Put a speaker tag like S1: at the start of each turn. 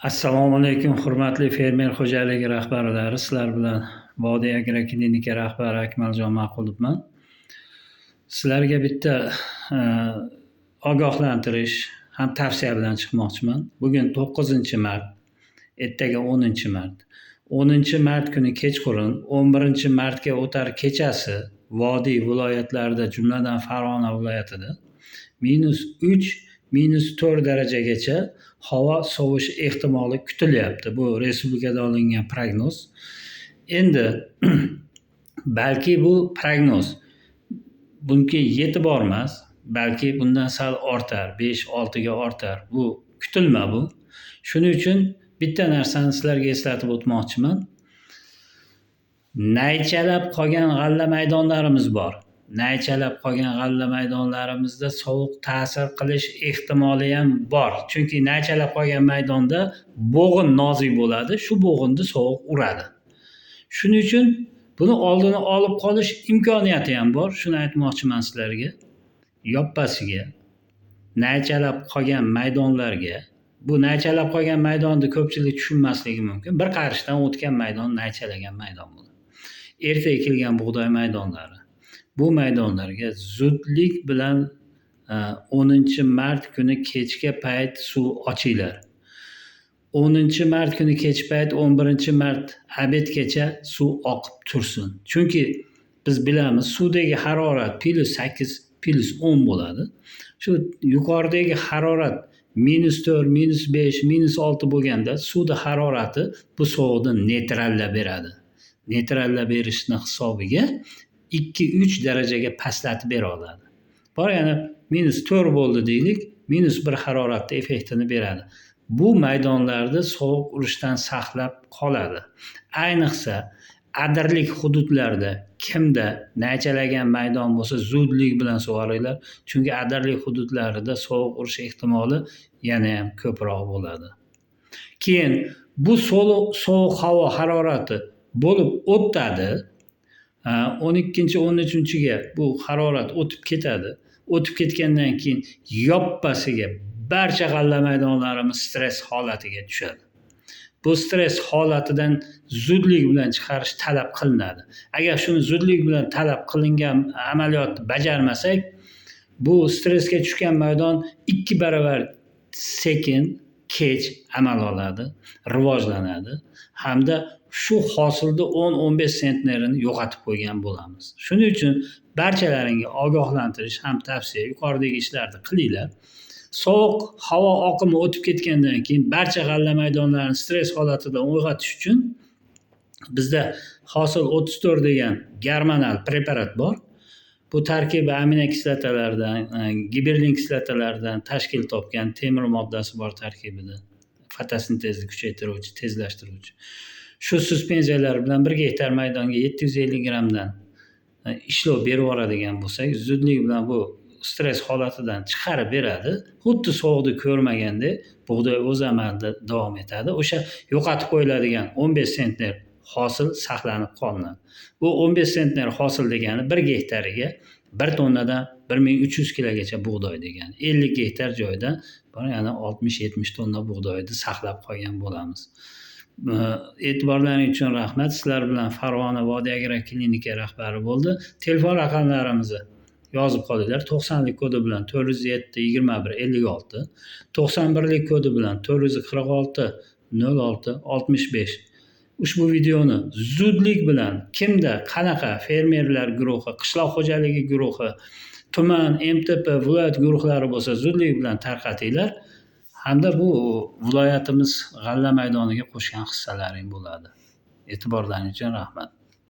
S1: Assalomu alaykum, hurmatli fermer xo'jaligi rahbarlari. Sizlar bilan Vodiy agroklinika rahbari Akmaljon Ma'qulovman. Sizlarga bitta ogohlantirish ham tavsiya bilan chiqmoqchiman. Bugun 9-mart, ertaga 10-mart. 10-mart kuni kechqurun, 11-martga o'tar kechasi Vodiy viloyatlarida, jumladan Farg'ona viloyatida -3, -4 darajagacha havo sovishi ehtimoli kutilyapti. Bu respublikada olingan prognoz. Endi balki bu prognoz bunga yetib bormas, balki bundan sal ortar, 5-6 ga ortar. Bu kutilma bu. Shuning uchun bitta narsani sizlarga eslatib o'tmoqchiman. Naychalab qolgan g'alla maydonlarimiz bor. Naychalab qolgan g'alla maydonlarimizda sovuq ta'sir qilish ehtimoli ham bor. Chunki naychalab qolgan maydonda bo'g'in nozik bo'ladi, shu bo'g'inni sovuq uradi. Shuning uchun buni oldini olib qolish imkoniyati ham bor. Shuni aytmoqchiman sizlarga. Yoppasiga naychalab qolgan maydonlarga, bu naychalab qolgan maydonni ko'pchilik tushunmasligi mumkin. Bir qarishdan o'tgan maydon naychalagan maydon bo'ladi. Erta ekilgan bug'doy maydonlari. Bu maydonlarga zudlik bilan 10-mart kuni kechga payt suv ochinglar. 10-mart kuni kech payt 11-mart obedgacha suv oqib tursin. Chunki biz bilamiz, suvdagi harorat +8, +10 bo'ladi. Shu yuqoridagi harorat -4, -5, -6 bo'lganda suvda harorati bu sovuqni neytrallab beradi. Neytrallab berishni hisobiga 2-3 darajaga pastlatib bera oladi. Bor yana -4 bo'ldi deylik, -1 haroratda effektini beradi. Bu maydonlarda sovuq urishdan saqlab qoladi. Ayniqsa adirlik hududlarda kimda naychalagan maydon bo'lsa zudlik bilan sug'oringlar. Chunki adirlik hududlarida sovuq urish ehtimoli yana ham ko'proq bo'ladi. Keyin bu sovuq havo harorati bo'lib o'tadi. 12-13ga bu harorat o'tib ketadi. O'tib ketgandan keyin yoppasiga barcha g'alla maydonlarimiz stress holatiga tushadi. Bu stress holatidan zudlik bilan chiqarish talab qilinadi. Agar shuni zudlik bilan talab qilingan amaliyotni bajarmasak, bu stressga tushgan maydon 2 barobar sekin, kech amal oladi, rivojlanadi hamda shu hosilda 10-15 sentnerini yo'qotib qo'ygan bo'lamiz. Shuning uchun barchalaringga ogohlantirish ham tavsiya. Yuqoridagi ishlarni qilinglar. Sovuq havo oqimi o'tib ketgandan keyin barcha g'alla maydonlarini stress holatidan uyg'otish uchun bizda hosil 34 degan gormonal preparat bor. Bu tarkibi aminokislotalardan, giberlin kislotalardan tashkil topgan temir moddasi bor tarkibida. Fotosintezni kuchaytiruvchi, tezlashtiruvchi. Shu suspenziyalar bilan 1 gektar maydonga 750 grammdan ishlov berib yuboradigan bo'lsak, zudlik bilan bu stress holatidan chiqarib beradi. Xuddi sovuqni ko'rmagandek bug'doy o'z amalida davom etadi. O'sha yo'qotib qo'yiladigan 15 sentner hosil saqlanib qolinadi. Bu 15 sentner hosil degani 1 gektariga 1 tonnadan 1300 kilogacha bug'doy degani. 50 gektar joyda yana 60-70 tonna bug'doyni saqlab qolgan bo'lamiz. E'tiborlaringiz uchun rahmat. Sizlar bilan Farg'ona Vodiy agroklinika rahbari bo'ldi. Telefon raqamlarimizni yozib qolinglar. 90lik kodi bilan 407 21 56, 91lik kodi bilan 446 06 65. Ushbu videoni zudlik bilan kimda qanaqa fermerlar guruhi, qishloq xo'jaligi guruhi, tuman, MTP, viloyat guruhlari bo'lsa zudlik bilan tarqatinglar. Hamda bu viloyatimiz g'alla maydoniga qo'shgan hissalaring bo'ladi. E'tiborlaringiz uchun rahmat.